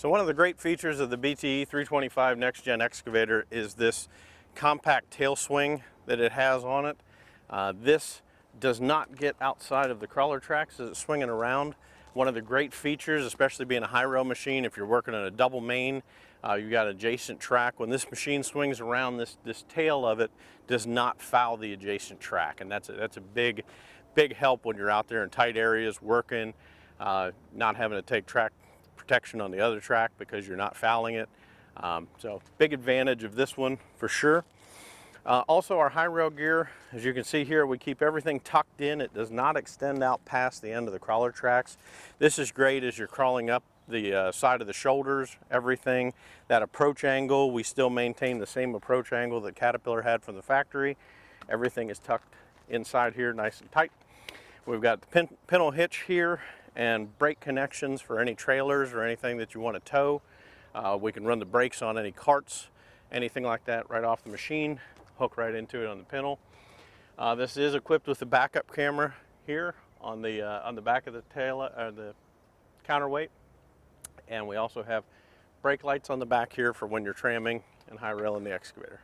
So one of the great features of the BTE-325 Next Gen excavator is this compact tail swing that it has on it. This does not get outside of the crawler tracks as it's swinging around. One of the great features, especially being a high row machine, if you're working on a double main, you've got adjacent track. When this machine swings around, this tail of it does not foul the adjacent track, and that's a big help when you're out there in tight areas working, not having to take track protection on the other track because you're not fouling it. So big advantage of this one for sure. Also our high rail gear, as you can see here, we keep everything tucked in. It does not extend out past the end of the crawler tracks. This is great as you're crawling up the side of the shoulders, everything. That approach angle, we still maintain the same approach angle that Caterpillar had from the factory. Everything is tucked inside here nice and tight. We've got the pintle hitch here and brake connections for any trailers or anything that you want to tow. We can run the brakes on any carts, anything like that right off the machine, hook right into it on the pintle. This is equipped with a backup camera here on the back of the tail, the counterweight, and we also have brake lights on the back here for when you're tramming and high railing the excavator.